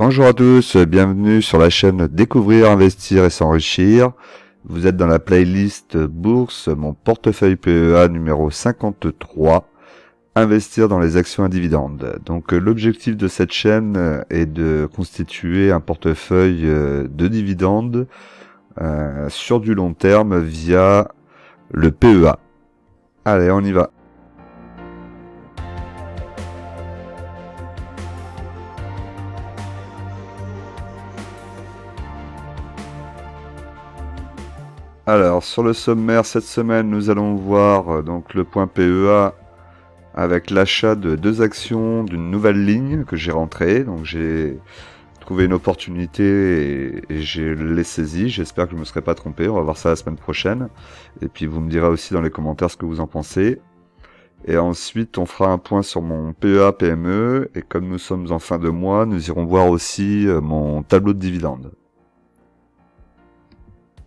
Bonjour à tous, bienvenue sur la chaîne Découvrir, Investir et S'enrichir. Vous êtes dans la playlist Bourse, mon portefeuille PEA numéro 53, Investir dans les actions à dividendes. Donc l'objectif de cette chaîne est de constituer un portefeuille de dividendes sur du long terme via le PEA. Allez, on y va. Alors, sur le sommaire, cette semaine, nous allons voir donc le point PEA avec l'achat de 2 actions d'une nouvelle ligne que j'ai rentrée. Donc, j'ai trouvé une opportunité et je l'ai saisie. J'espère que je ne me serai pas trompé. On va voir ça la semaine prochaine. Et puis, vous me direz aussi dans les commentaires ce que vous en pensez. Et ensuite, on fera un point sur mon PEA PME. Et comme nous sommes en fin de mois, nous irons voir aussi mon tableau de dividendes.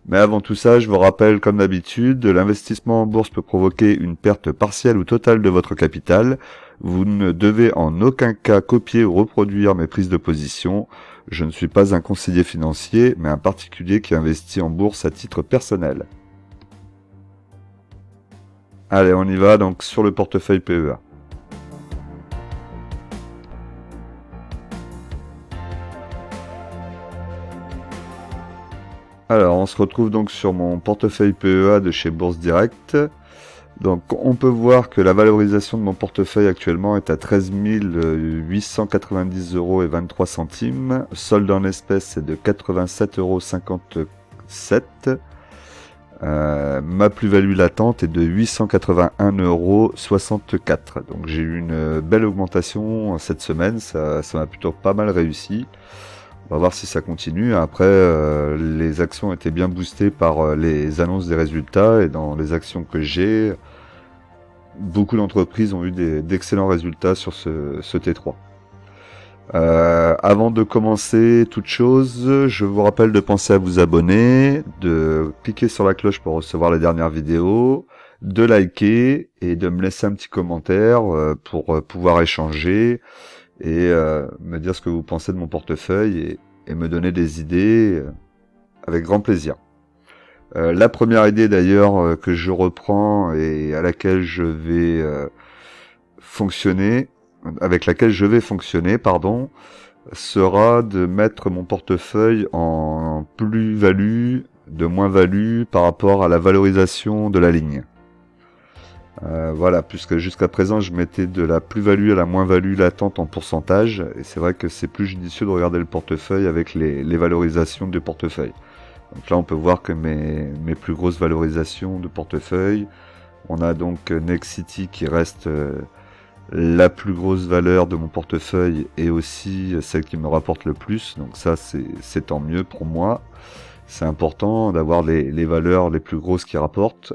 Mais avant tout ça, je vous rappelle, comme d'habitude, l'investissement en bourse peut provoquer une perte partielle ou totale de votre capital. Vous ne devez en aucun cas copier ou reproduire mes prises de position. Je ne suis pas un conseiller financier, mais un particulier qui investit en bourse à titre personnel. Allez, on y va donc sur le portefeuille PEA. Alors, on se retrouve donc sur mon portefeuille PEA de chez Bourse Direct. Donc, on peut voir que la valorisation de mon portefeuille actuellement est à 13 890 € et 23 centimes. Solde en espèces est de 87,57 €. Ma plus-value latente est de 881,64 €. Donc, j'ai eu une belle augmentation cette semaine. Ça m'a plutôt pas mal réussi. On va voir si ça continue. Après, les actions étaient bien boostées par les annonces des résultats. Et dans les actions que j'ai, beaucoup d'entreprises ont eu d'excellents résultats sur ce T3. Avant de commencer toute chose, je vous rappelle de penser à vous abonner, de cliquer sur la cloche pour recevoir les dernières vidéos, de liker et de me laisser un petit commentaire pour pouvoir échanger et me dire ce que vous pensez de mon portefeuille et me donner des idées avec grand plaisir. La première idée d'ailleurs que je reprends et à laquelle je vais fonctionner, sera de mettre mon portefeuille en plus-value, de moins-value par rapport à la valorisation de la ligne. Voilà, puisque jusqu'à présent je mettais de la plus-value à la moins-value latente en pourcentage, et c'est vrai que c'est plus judicieux de regarder le portefeuille avec les valorisations du portefeuille. Donc là on peut voir que mes plus grosses valorisations de portefeuille, on a donc Nexity qui reste la plus grosse valeur de mon portefeuille et aussi celle qui me rapporte le plus, donc ça c'est tant mieux pour moi. C'est important d'avoir les valeurs les plus grosses qui rapportent.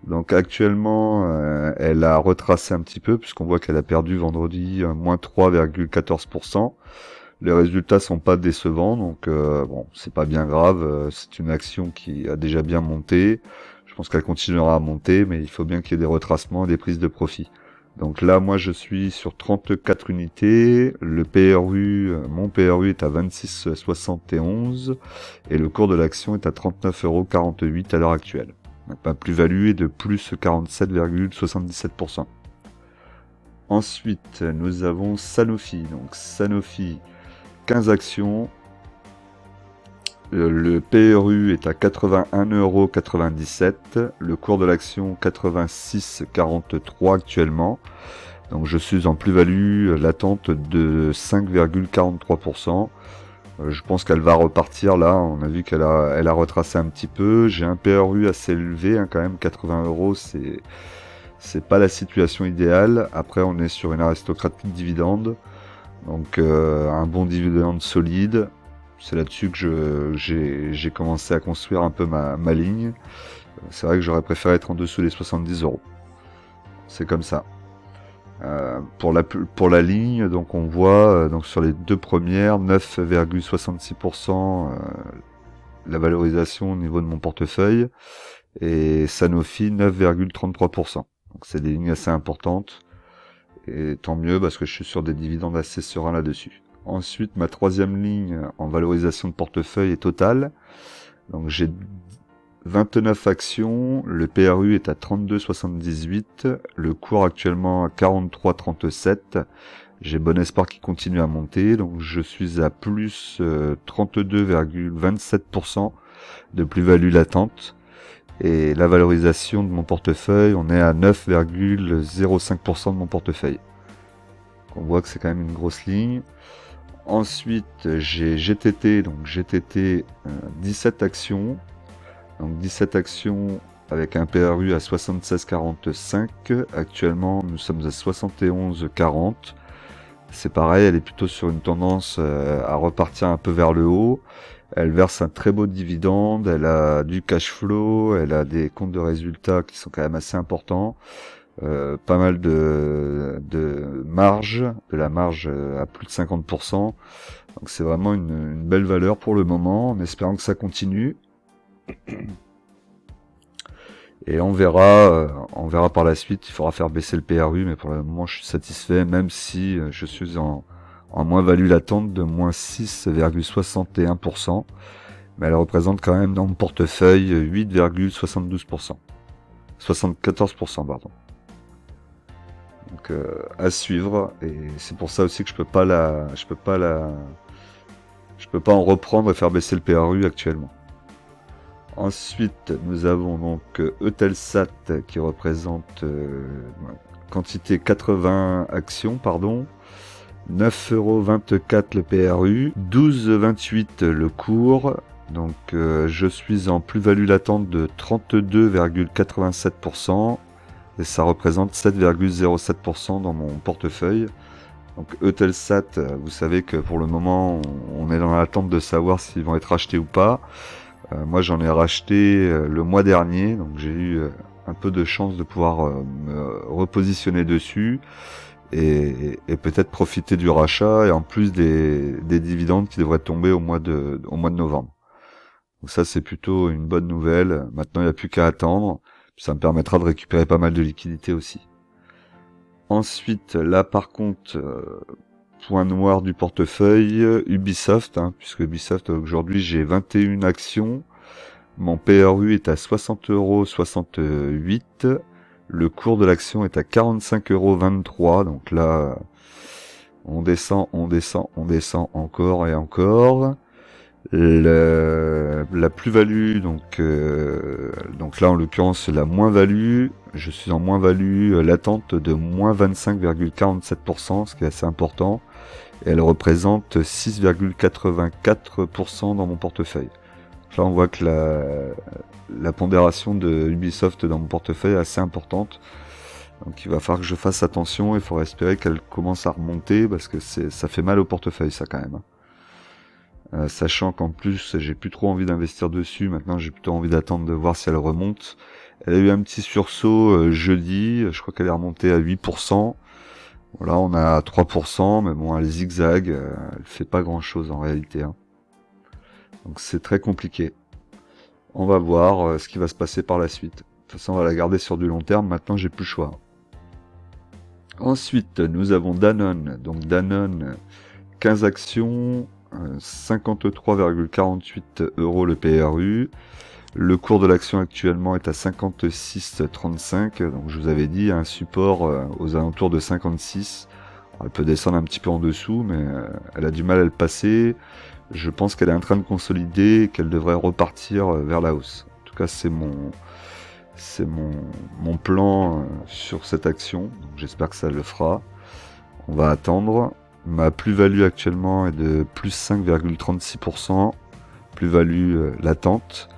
Donc actuellement, elle a retracé un petit peu puisqu'on voit qu'elle a perdu vendredi moins 3,14%. Les résultats sont pas décevants, donc bon, c'est pas bien grave. C'est une action qui a déjà bien monté. Je pense qu'elle continuera à monter, mais il faut bien qu'il y ait des retracements et des prises de profit. Donc là, moi, je suis sur 34 unités. Le PRU, mon PRU est à 26,71 et le cours de l'action est à 39,48 € à l'heure actuelle. Ma plus-value est de plus 47,77%. Ensuite, nous avons Sanofi. Donc Sanofi, 15 actions. Le PRU est à 81,97 €. Le cours de l'action 86,43 actuellement. Donc je suis en plus-value latente de 5,43%. Je pense qu'elle va repartir là, on a vu qu'elle a retracé un petit peu. J'ai un PRU assez élevé, quand même, 80 €, c'est pas la situation idéale. Après on est sur une aristocratique dividende, donc un bon dividende solide. C'est là-dessus que j'ai commencé à construire un peu ma ligne. C'est vrai que j'aurais préféré être en dessous des 70 €. C'est comme ça. Pour la ligne, donc on voit donc sur les deux premières 9,66% la valorisation au niveau de mon portefeuille et Sanofi 9,33%. Donc c'est des lignes assez importantes et tant mieux parce que je suis sur des dividendes assez sereins là-dessus. Ensuite, ma troisième ligne en valorisation de portefeuille est totale. Donc j'ai 29 actions, le PRU est à 32,78, le cours actuellement à 43,37. J'ai bon espoir qu'il continue à monter, donc je suis à plus 32,27% de plus-value latente. Et la valorisation de mon portefeuille, on est à 9,05% de mon portefeuille. On voit que c'est quand même une grosse ligne. Ensuite, j'ai GTT, donc GTT 17 actions. Donc 17 actions avec un PRU à 76,45. Actuellement, nous sommes à 71,40. C'est pareil, elle est plutôt sur une tendance à repartir un peu vers le haut. Elle verse un très beau dividende, elle a du cash flow, elle a des comptes de résultats qui sont quand même assez importants. Pas mal de marge, de la marge à plus de 50%. Donc c'est vraiment une belle valeur pour le moment, en espérant que ça continue. Et on verra par la suite, il faudra faire baisser le PRU, mais pour le moment je suis satisfait, même si je suis en moins-value latente de moins 6,61%. Mais elle représente quand même dans mon portefeuille 8,72%. 74%, pardon. Donc à suivre, et c'est pour ça aussi que je peux pas en reprendre et faire baisser le PRU actuellement. Ensuite, nous avons donc Eutelsat qui représente quantité 80 actions, pardon. 9,24€ le PRU, 12,28€ le cours. Donc je suis en plus-value latente de 32,87%. Et ça représente 7,07% dans mon portefeuille. Donc Eutelsat, vous savez que pour le moment, on est dans l'attente de savoir s'ils vont être rachetés ou pas. Moi, j'en ai racheté le mois dernier, donc j'ai eu un peu de chance de pouvoir me repositionner dessus et peut-être profiter du rachat et en plus des dividendes qui devraient tomber au mois de novembre. Donc ça, c'est plutôt une bonne nouvelle. Maintenant, il n'y a plus qu'à attendre. Ça me permettra de récupérer pas mal de liquidités aussi. Ensuite, là par contre, point noir du portefeuille, Ubisoft, puisque Ubisoft aujourd'hui j'ai 21 actions. Mon PRU est à 60,68 €. Le cours de l'action est à 45,23 €. Donc là, on descend encore et encore. La plus-value, donc là en l'occurrence c'est la moins-value, je suis en moins-value latente de moins 25,47%, ce qui est assez important, et elle représente 6,84% dans mon portefeuille. Là on voit que la pondération de Ubisoft dans mon portefeuille est assez importante, donc il va falloir que je fasse attention, il faudra espérer qu'elle commence à remonter, parce que ça fait mal au portefeuille ça quand même. Sachant qu'en plus j'ai plus trop envie d'investir dessus, maintenant j'ai plutôt envie d'attendre de voir si elle remonte. Elle a eu un petit sursaut jeudi, je crois qu'elle est remontée à 8%. Voilà, on a 3%, mais bon, elle zigzag, elle fait pas grand chose en réalité. Donc c'est très compliqué. On va voir ce qui va se passer par la suite. De toute façon, on va la garder sur du long terme, maintenant j'ai plus le choix. Ensuite, nous avons Danone. Donc Danone, 15 actions, 53,48 € le PRU. Le cours de l'action actuellement est à 56,35. Donc je vous avais dit un support aux alentours de 56. Alors, elle peut descendre un petit peu en dessous, mais elle a du mal à le passer. Je pense qu'elle est en train de consolider et qu'elle devrait repartir vers la hausse. En tout cas, c'est mon plan sur cette action. J'espère que ça le fera. On va attendre. Ma plus-value actuellement est de plus 5,36%, plus-value latente,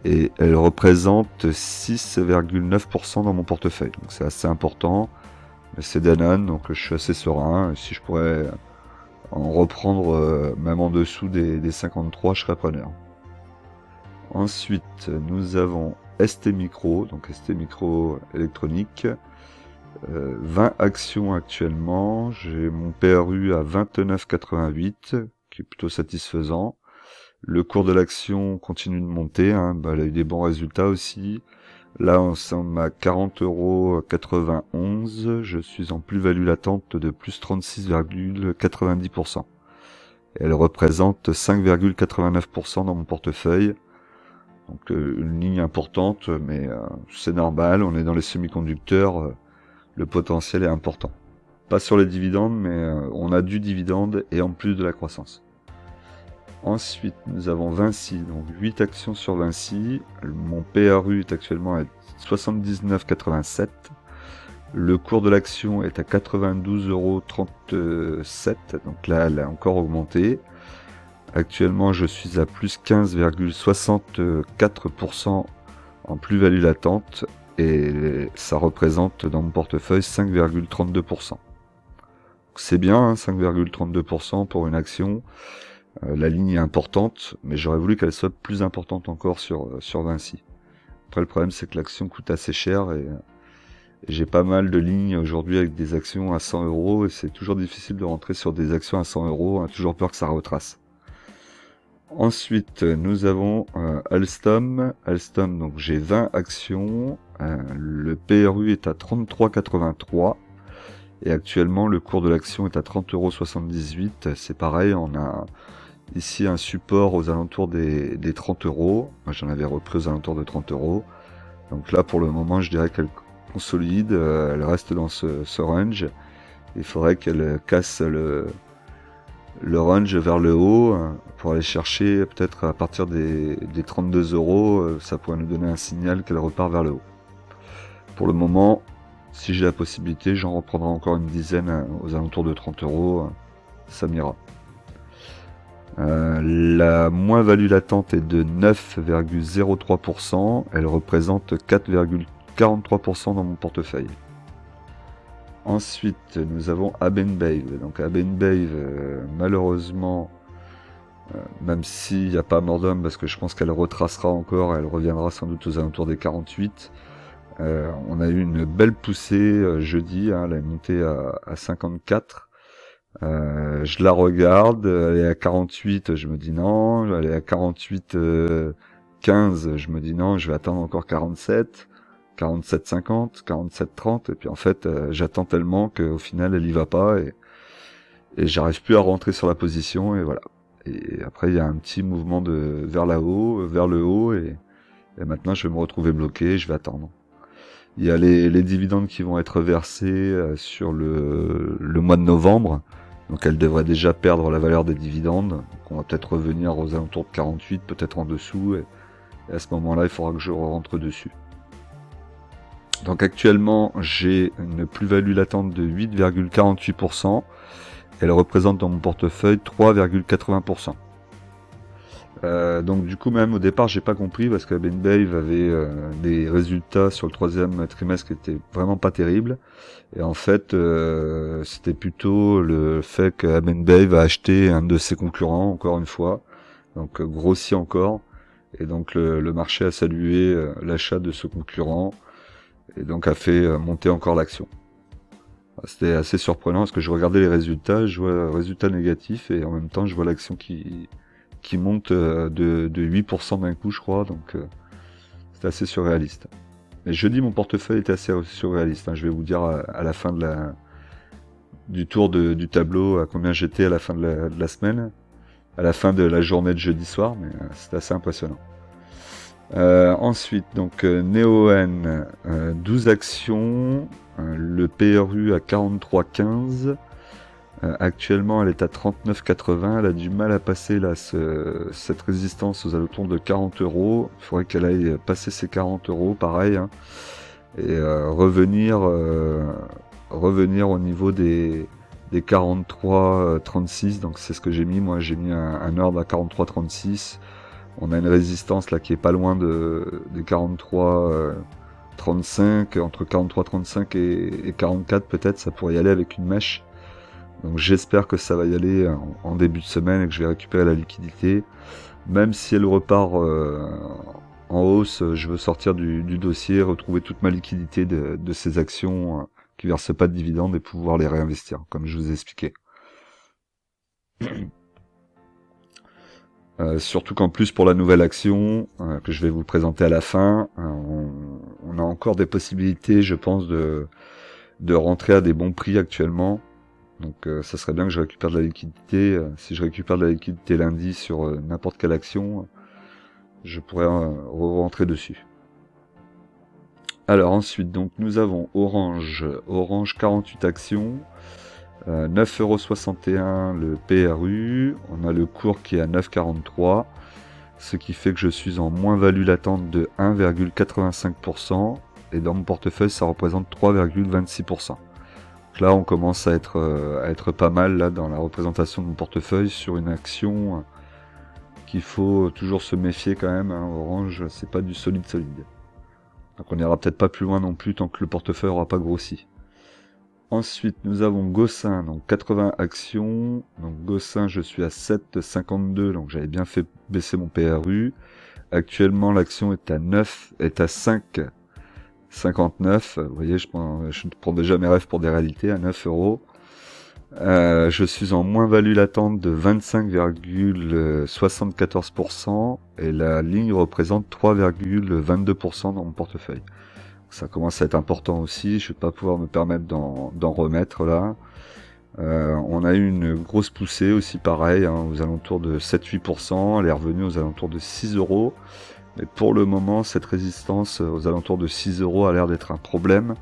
et elle représente 6,9% dans mon portefeuille. Donc c'est assez important, mais c'est Danone, donc je suis assez serein. Et si je pourrais en reprendre même en dessous des 53, je serais preneur. Ensuite, nous avons ST Micro, donc ST Micro électronique. 20 actions actuellement, j'ai mon PRU à 29,88, qui est plutôt satisfaisant. Le cours de l'action continue de monter, elle a eu des bons résultats aussi. Là, on sommes à 40,91 €, je suis en plus-value latente de plus 36,90%. Et elle représente 5,89% dans mon portefeuille. Donc une ligne importante, mais c'est normal, on est dans les semi-conducteurs, le potentiel est important. Pas sur les dividendes, mais on a du dividende et en plus de la croissance. Ensuite, nous avons Vinci, donc 8 actions sur Vinci. Mon PRU est actuellement à 79,87 €. Le cours de l'action est à 92,37 €, donc là, elle a encore augmenté. Actuellement, je suis à plus 15,64% en plus-value latente et ça représente dans mon portefeuille 5,32%. C'est bien, hein, 5,32% pour une action. La ligne est importante, mais j'aurais voulu qu'elle soit plus importante encore sur Vinci. Après, le problème, c'est que l'action coûte assez cher et j'ai pas mal de lignes aujourd'hui avec des actions à 100 € et c'est toujours difficile de rentrer sur des actions à 100 €. On a toujours peur que ça retrace. Ensuite, nous avons Alstom. Alstom, donc j'ai 20 actions. Le PRU est à 33,83 € et actuellement le cours de l'action est à 30,78 €. C'est pareil, on a ici un support aux alentours des 30 €. Moi j'en avais repris aux alentours de 30 €. Donc là pour le moment je dirais qu'elle consolide, elle reste dans ce range. Il faudrait qu'elle casse le range vers le haut pour aller chercher peut-être à partir des 32 €. Ça pourrait nous donner un signal qu'elle repart vers le haut. Pour le moment, si j'ai la possibilité, j'en reprendrai encore une dizaine aux alentours de 30 €. Ça m'ira. La moins-value latente est de 9,03%. Elle représente 4,43% dans mon portefeuille. Ensuite, nous avons Abenbave. Donc Abenbave, malheureusement, même s'il n'y a pas mort d'homme, parce que je pense qu'elle retracera encore, elle reviendra sans doute aux alentours des 48. On a eu une belle poussée jeudi, hein, elle est montée à 54. Je la regarde, elle est à 48, je me dis non, elle est à 48, 15, je me dis non, je vais attendre encore 47, 47,50, 47,30, et puis en fait, j'attends tellement qu'au final, elle y va pas, et j'arrive plus à rentrer sur la position, et voilà. Et après, il y a un petit mouvement vers le haut, et maintenant, je vais me retrouver bloqué, je vais attendre. Il y a les dividendes qui vont être versés sur le mois de novembre. Donc elle devrait déjà perdre la valeur des dividendes. Donc on va peut-être revenir aux alentours de 48, peut-être en dessous. Et à ce moment-là, il faudra que je rentre dessus. Donc actuellement, j'ai une plus-value latente de 8,48%. Elle représente dans mon portefeuille 3,80%. Donc du coup même au départ j'ai pas compris parce que Abenbave avait des résultats sur le troisième trimestre qui étaient vraiment pas terribles et en fait c'était plutôt le fait que Abenbave a acheté un de ses concurrents encore une fois, donc grossi encore, et donc le marché a salué l'achat de ce concurrent et donc a fait monter encore l'action. C'était assez surprenant parce que je regardais les résultats, je vois résultats négatifs et en même temps je vois l'action qui monte de 8% d'un coup, je crois, donc c'est assez surréaliste. Mais jeudi, mon portefeuille était assez surréaliste, hein. Je vais vous dire à la fin du tour du tableau à combien j'étais à la fin de la semaine, à la fin de la journée de jeudi soir, mais c'était assez impressionnant. Ensuite, donc Neoen, 12 actions, le PRU à 43,15. Actuellement, elle est à 39,80. Elle a du mal à passer là cette résistance aux alentours de 40 €. Il faudrait qu'elle aille passer ces 40 €, pareil, hein, et revenir au niveau des 43,36. Donc c'est ce que j'ai mis. Moi, j'ai mis un ordre à 43,36. On a une résistance là qui est pas loin des 43,35, entre 43,35 et 44 peut-être. Ça pourrait y aller avec une mèche. Donc j'espère que ça va y aller en début de semaine et que je vais récupérer la liquidité. Même si elle repart en hausse, je veux sortir du dossier, retrouver toute ma liquidité de ces actions qui versent pas de dividendes et pouvoir les réinvestir, comme je vous ai expliqué. Surtout qu'en plus pour la nouvelle action que je vais vous présenter à la fin, on a encore des possibilités, je pense, de rentrer à des bons prix actuellement. Donc ça serait bien que je récupère de la liquidité. Si je récupère de la liquidité lundi sur n'importe quelle action, je pourrais rentrer dessus. Alors ensuite, donc nous avons Orange 48 actions, 9,61€ le PRU, on a le cours qui est à 9,43, ce qui fait que je suis en moins-value latente de 1,85%, et dans mon portefeuille ça représente 3,26%. Donc là on commence à être pas mal là dans la représentation de mon portefeuille sur une action qu'il faut toujours se méfier quand même, hein. Orange c'est pas du solide. Donc on n'ira peut-être pas plus loin non plus tant que le portefeuille n'aura pas grossi. Ensuite, nous avons Gossin, donc 80 actions. Donc Gossin, je suis à 7,52, donc j'avais bien fait baisser mon PRU. Actuellement, l'action est à 5,59. Vous voyez, je prends déjà mes rêves pour des réalités à 9€. Je suis en moins-value latente de 25,74% et la ligne représente 3,22% dans mon portefeuille. Ça commence à être important aussi, je vais pas pouvoir me permettre d'en remettre là. On a eu une grosse poussée aussi pareil, hein, aux alentours de 7-8%, elle est revenue aux alentours de 6€. Mais pour le moment, cette résistance aux alentours de 6€ a l'air d'être un problème.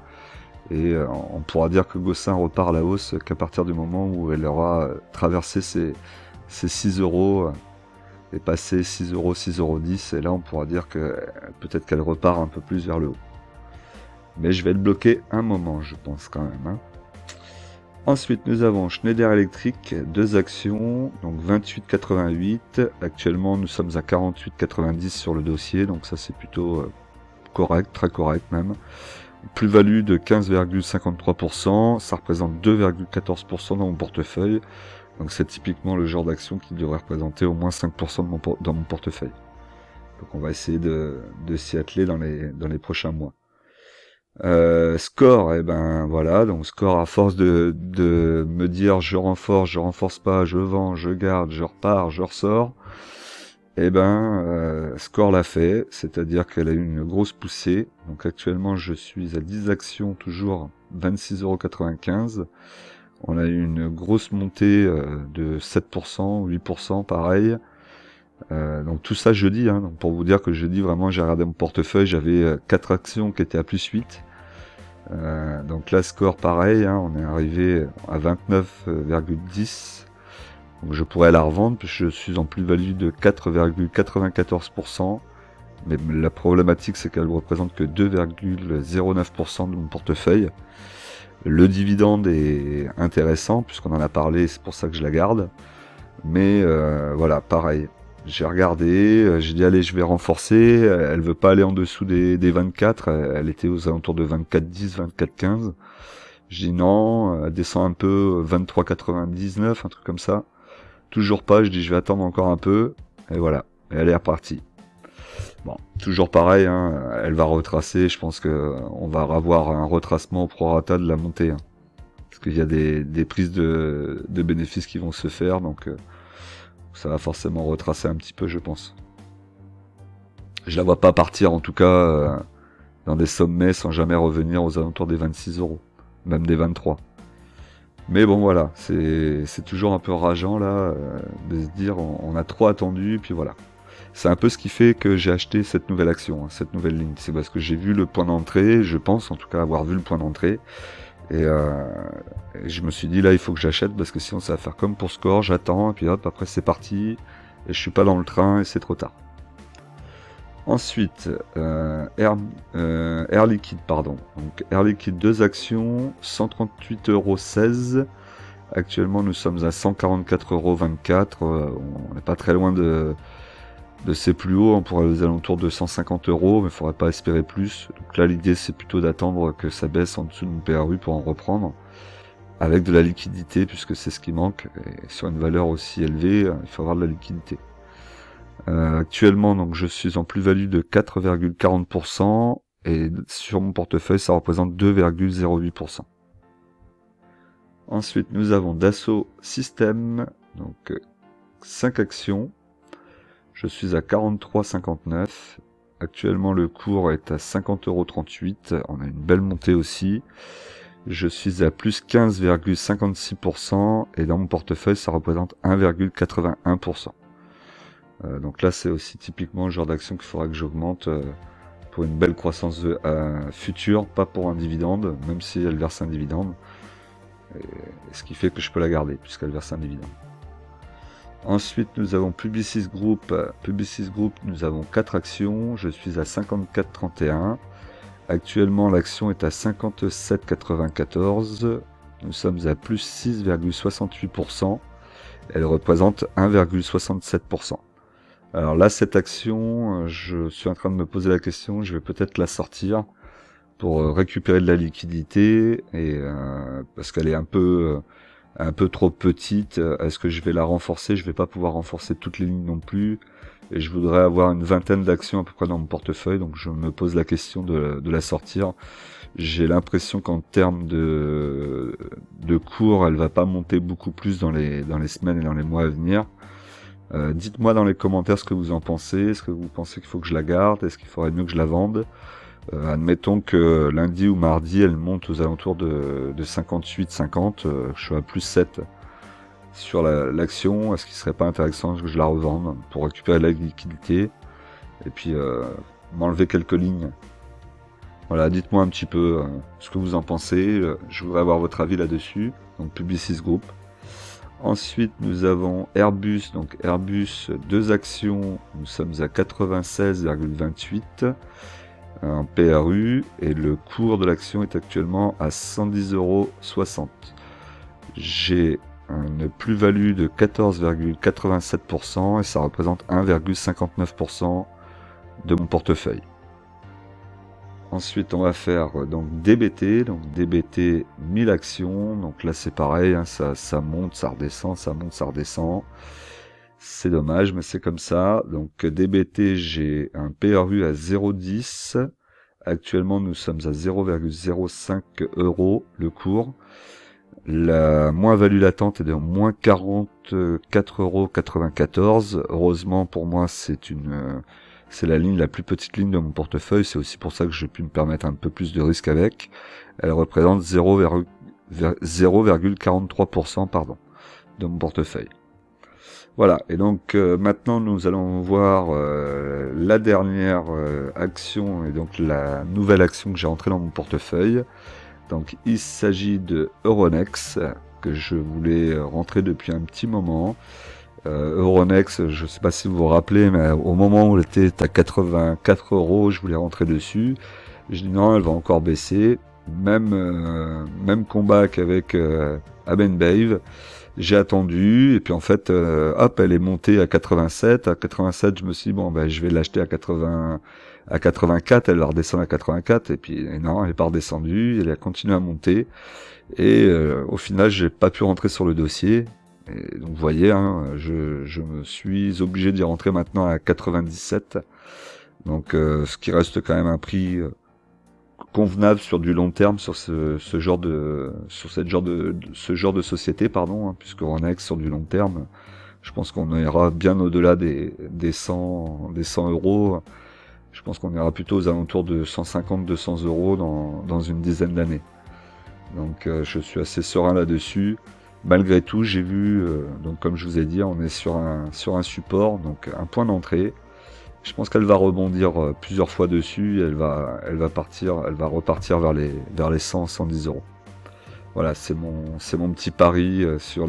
Et on pourra dire que Gossin repart à la hausse qu'à partir du moment où elle aura traversé ces 6€ et passé 6€, 6,10€. Et là, on pourra dire que peut-être qu'elle repart un peu plus vers le haut. Mais je vais le bloquer un moment, je pense quand même. Hein. Ensuite, nous avons Schneider Electric, 2 actions, donc 28,88. Actuellement, nous sommes à 48,90 sur le dossier, donc ça c'est plutôt correct, très correct même. Plus-value de 15,53%, ça représente 2,14% dans mon portefeuille. Donc c'est typiquement le genre d'action qui devrait représenter au moins 5% dans mon portefeuille. Donc on va essayer de s'y atteler dans les prochains mois. Score, et ben voilà, donc score à force de me dire je renforce pas, je vends, je garde, je repars, je ressors, et ben Score l'a fait, c'est-à-dire qu'elle a eu une grosse poussée. Donc actuellement je suis à 10 actions, toujours 26,95€. On a eu une grosse montée de 7%, 8% pareil. Donc tout ça jeudi, hein, donc pour vous dire que jeudi vraiment j'ai regardé mon portefeuille, j'avais 4 actions qui étaient à plus 8. Donc là Score pareil, hein, on est arrivé à 29,10. Donc je pourrais la revendre puisque je suis en plus-value de 4,94%. Mais la problématique c'est qu'elle ne représente que 2,09% de mon portefeuille. Le dividende est intéressant puisqu'on en a parlé, c'est pour ça que je la garde. Mais voilà, pareil. J'ai regardé, j'ai dit allez je vais renforcer, elle veut pas aller en dessous des 24, elle était aux alentours de 24,10, 24,15. Je dis non, elle descend un peu, 23,99, un truc comme ça. Toujours pas, je dis je vais attendre encore un peu, et voilà, et elle est repartie. Bon, toujours pareil, hein, elle va retracer, je pense que on va avoir un retracement au prorata de la montée. Hein, parce qu'il y a des prises de bénéfices qui vont se faire, donc ça va forcément retracer un petit peu, je pense. Je la vois pas partir, en tout cas, dans des sommets sans jamais revenir aux alentours des 26€, même des 23. Mais bon, voilà, c'est toujours un peu rageant, là, de se dire, on a trop attendu, puis voilà. C'est un peu ce qui fait que j'ai acheté cette nouvelle action, hein, cette nouvelle ligne. C'est parce que j'ai vu le point d'entrée, je pense en tout cas avoir vu le point d'entrée. Et je me suis dit là il faut que j'achète parce que sinon ça va faire comme pour Score, j'attends et puis hop après c'est parti et je suis pas dans le train et c'est trop tard. Ensuite Air Liquide pardon. Donc Air Liquide 2 actions, 138,16€. Actuellement nous sommes à 144,24€. On n'est pas très loin de ces plus hauts, on pourrait aux alentours de 150€, mais il faudrait pas espérer plus. Donc là, l'idée, c'est plutôt d'attendre que ça baisse en dessous de mon PRU pour en reprendre, avec de la liquidité, puisque c'est ce qui manque. Et sur une valeur aussi élevée, il faut avoir de la liquidité. Actuellement, donc, je suis en plus-value de 4,40%, et sur mon portefeuille, ça représente 2,08%. Ensuite, nous avons Dassault Systèmes, donc 5 actions. Je suis à 43,59. Actuellement, le cours est à 50,38€. On a une belle montée aussi. Je suis à plus 15,56% et dans mon portefeuille, ça représente 1,81%. Donc là, c'est aussi typiquement le genre d'action qu'il faudra que j'augmente pour une belle croissance future, pas pour un dividende, même si elle verse un dividende. Et ce qui fait que je peux la garder, puisqu'elle verse un dividende. Ensuite, nous avons Publicis Group. Publicis Group, nous avons 4 actions. Je suis à 54,31. Actuellement, l'action est à 57,94. Nous sommes à plus 6,68%. Elle représente 1,67%. Alors là, cette action, je suis en train de me poser la question, je vais peut-être la sortir pour récupérer de la liquidité, et parce qu'elle est un peu trop petite. Est-ce que je vais la renforcer? Je vais pas pouvoir renforcer toutes les lignes non plus, et je voudrais avoir une vingtaine d'actions à peu près dans mon portefeuille, donc je me pose la question de la sortir. J'ai l'impression qu'en termes de cours, elle va pas monter beaucoup plus dans les semaines et dans les mois à venir. Dites-moi dans les commentaires ce que vous en pensez. Est-ce que vous pensez qu'il faut que je la garde? Est-ce qu'il faudrait mieux que je la vende? Admettons que lundi ou mardi, elle monte aux alentours de 58-50. Je suis à plus 7 sur l'action. Est-ce qu'il serait pas intéressant que je la revende pour récupérer la liquidité et puis m'enlever quelques lignes? Voilà, dites-moi un petit peu ce que vous en pensez. Je voudrais avoir votre avis là-dessus. Donc Publicis Group. Ensuite, nous avons Airbus. Donc Airbus, 2 actions. Nous sommes à 96,28 en PRU. Et le cours de l'action est actuellement à 110,60 €. J'ai une plus-value de 14,87% et ça représente 1,59% de mon portefeuille. Ensuite, on va faire donc DBT, 1000 actions. Donc là, c'est pareil, hein, ça monte, ça redescend, ça monte, ça redescend. C'est dommage, mais c'est comme ça. Donc DBT, j'ai un PRU à 0,10. Actuellement, nous sommes à 0,05 € le cours. La moins-value latente est de moins 44,94 €. Heureusement pour moi, c'est la ligne, la plus petite ligne de mon portefeuille. C'est aussi pour ça que j'ai pu me permettre un peu plus de risque avec. Elle représente 0,43% de mon portefeuille. Voilà, et donc maintenant nous allons voir la dernière action, et donc la nouvelle action que j'ai entrée dans mon portefeuille. Donc il s'agit de Euronext, que je voulais rentrer depuis un petit moment. Euronext, je ne sais pas si vous vous rappelez, mais au moment où elle était à 84 €, je voulais rentrer dessus. Je dis non, elle va encore baisser. Même combat qu'avec Abenbave. J'ai attendu, et puis en fait, hop, elle est montée à 87. À 87, je me suis dit, bon, ben, je vais l'acheter à 84, elle va redescendre à 84, et puis non, elle n'est pas redescendue, elle a continué à monter, et au final, j'ai pas pu rentrer sur le dossier. Et donc vous voyez, hein, je me suis obligé d'y rentrer maintenant à 97, donc ce qui reste quand même un prix convenable sur du long terme sur ce genre de société, pardon, hein, puisque Euronext sur du long terme, je pense qu'on ira bien au-delà des 100 €. Je pense qu'on ira plutôt aux alentours de 150-200 € dans une dizaine d'années. Donc je suis assez serein là-dessus. Malgré tout, j'ai vu, donc comme je vous ai dit, on est sur un support, donc un point d'entrée. Je pense qu'elle va rebondir plusieurs fois dessus, et elle va repartir vers les 100-110 €. Voilà, c'est mon petit pari sur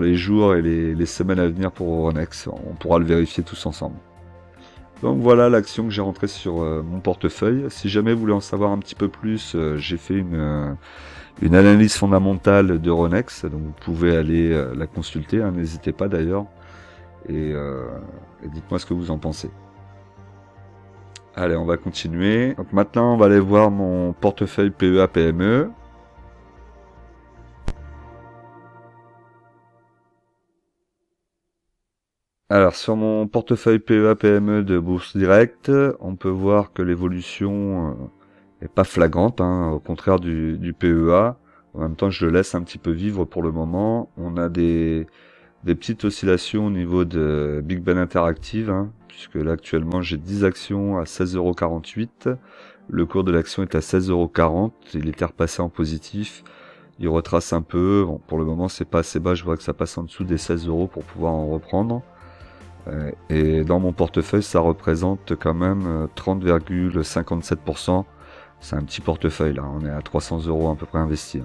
les jours et les semaines à venir pour Euronext. On pourra le vérifier tous ensemble. Donc voilà l'action que j'ai rentrée sur mon portefeuille. Si jamais vous voulez en savoir un petit peu plus, j'ai fait une analyse fondamentale d'Euronext, donc vous pouvez aller la consulter, hein, n'hésitez pas d'ailleurs, et dites-moi ce que vous en pensez. Allez, on va continuer. Donc maintenant, on va aller voir mon portefeuille PEA-PME. Alors sur mon portefeuille PEA-PME de Bourse Direct, on peut voir que l'évolution est pas flagrante, hein, au contraire du PEA. En même temps, je le laisse un petit peu vivre pour le moment. On a des petites oscillations au niveau de Big Ben Interactive, hein, puisque là actuellement j'ai 10 actions à 16,48 €. Le cours de l'action est à 16,40 €. Il était repassé en positif. Il retrace un peu. Bon, pour le moment, c'est pas assez bas. Je vois que ça passe en dessous des 16 € pour pouvoir en reprendre. Et dans mon portefeuille, ça représente quand même 30,57%. C'est un petit portefeuille là. On est à 300 € à peu près investis.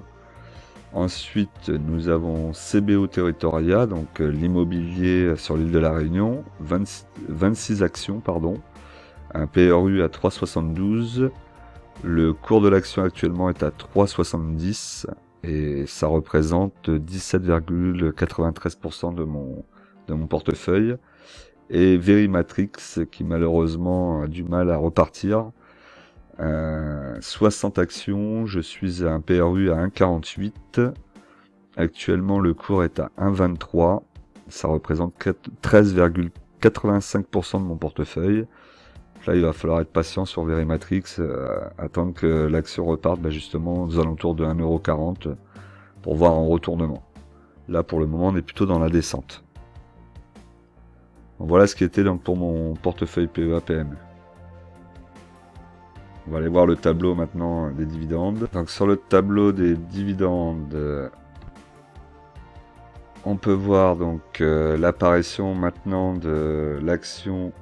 Ensuite, nous avons CBO Territoria, donc l'immobilier sur l'île de la Réunion, 26 actions, pardon, un PRU à 3,72. Le cours de l'action actuellement est à 3,70 et ça représente 17,93% de mon portefeuille. Et Verimatrix qui malheureusement a du mal à repartir. 60 actions, je suis à un PRU à 1,48. Actuellement, le cours est à 1,23. Ça représente 13,85% de mon portefeuille. Là, il va falloir être patient sur Verimatrix, attendre que l'action reparte justement aux alentours de 1,40 € pour voir un retournement. Là, pour le moment, on est plutôt dans la descente. Donc, voilà ce qui était donc pour mon portefeuille PEA-PME. On va aller voir le tableau maintenant des dividendes. Donc sur le tableau des dividendes, on peut voir donc l'apparition maintenant de l'action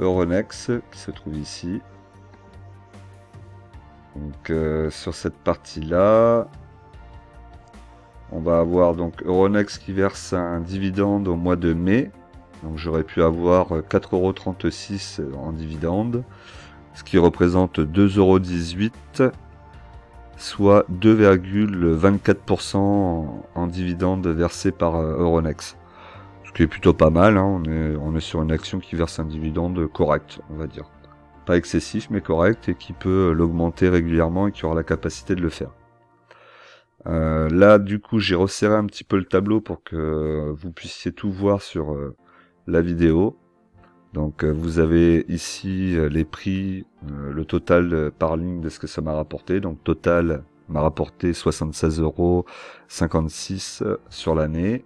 Euronext qui se trouve ici. Donc sur cette partie-là, on va avoir donc Euronext qui verse un dividende au mois de mai. Donc j'aurais pu avoir 4,36 € en dividende, ce qui représente 2,18 €, soit 2,24% en dividende versé par Euronext. Ce qui est plutôt pas mal, hein. On est sur une action qui verse un dividende correct, on va dire. Pas excessif, mais correct, et qui peut l'augmenter régulièrement et qui aura la capacité de le faire. Là, du coup, j'ai resserré un petit peu le tableau pour que vous puissiez tout voir sur la vidéo. Donc vous avez ici les prix, le total par ligne de ce que ça m'a rapporté. Donc total m'a rapporté 76,56 € sur l'année.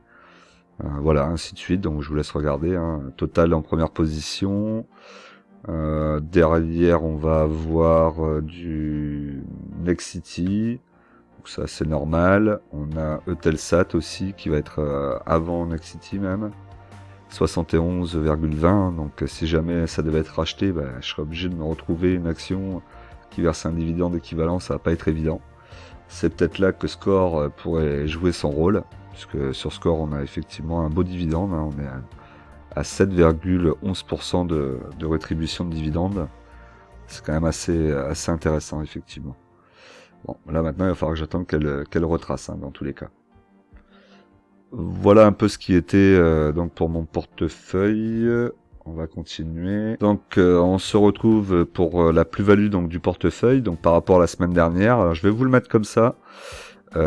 Voilà, ainsi de suite. Donc je vous laisse regarder. Hein. Total en première position. Derrière, on va avoir du Nexity. Donc ça c'est normal. On a Eutelsat aussi qui va être avant Nexity même. 71,20, donc si jamais ça devait être racheté, je serais obligé de me retrouver une action qui verse un dividende équivalent, ça va pas être évident. C'est peut-être là que Score pourrait jouer son rôle, puisque sur Score on a effectivement un beau dividende, hein, on est à 7,11% de rétribution de dividende. C'est quand même assez intéressant effectivement. Bon, là maintenant il va falloir que j'attende qu'elle retrace, hein, dans tous les cas. Voilà un peu ce qui était donc pour mon portefeuille. On va continuer. Donc on se retrouve pour la plus-value donc du portefeuille, donc par rapport à la semaine dernière. Alors je vais vous le mettre comme ça.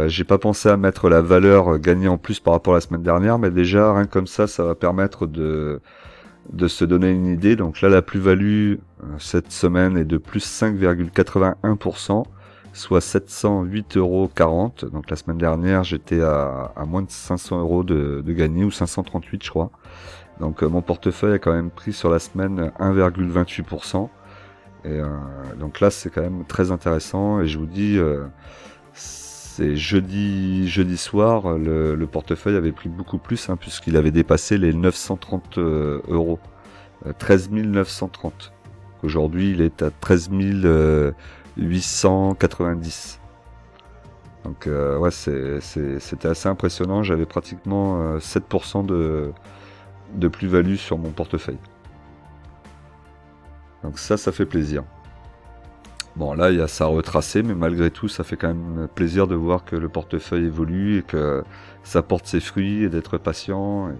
J'ai pas pensé à mettre la valeur gagnée en plus par rapport à la semaine dernière, mais déjà rien comme ça va permettre de se donner une idée. Donc là la plus-value cette semaine est de plus 5,81%. Soit 708,40 €. Donc la semaine dernière, j'étais à moins de 500 € de gagné, ou 538 je crois. Donc mon portefeuille a quand même pris sur la semaine 1,28%. Et donc là, c'est quand même très intéressant. Et je vous dis, c'est jeudi soir, le portefeuille avait pris beaucoup plus, hein, puisqu'il avait dépassé les 930 €. 13 930. Aujourd'hui, il est à 13 890. Donc ouais, c'était assez impressionnant. J'avais pratiquement 7% de plus-value sur mon portefeuille. Donc ça fait plaisir. Bon, là, il y a ça retracé, mais malgré tout, ça fait quand même plaisir de voir que le portefeuille évolue et que ça porte ses fruits et d'être patient. Et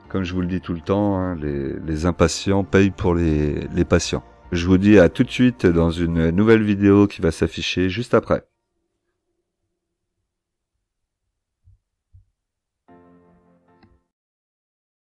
comme je vous le dis tout le temps, hein, les impatients payent pour les patients. Je vous dis à tout de suite dans une nouvelle vidéo qui va s'afficher juste après.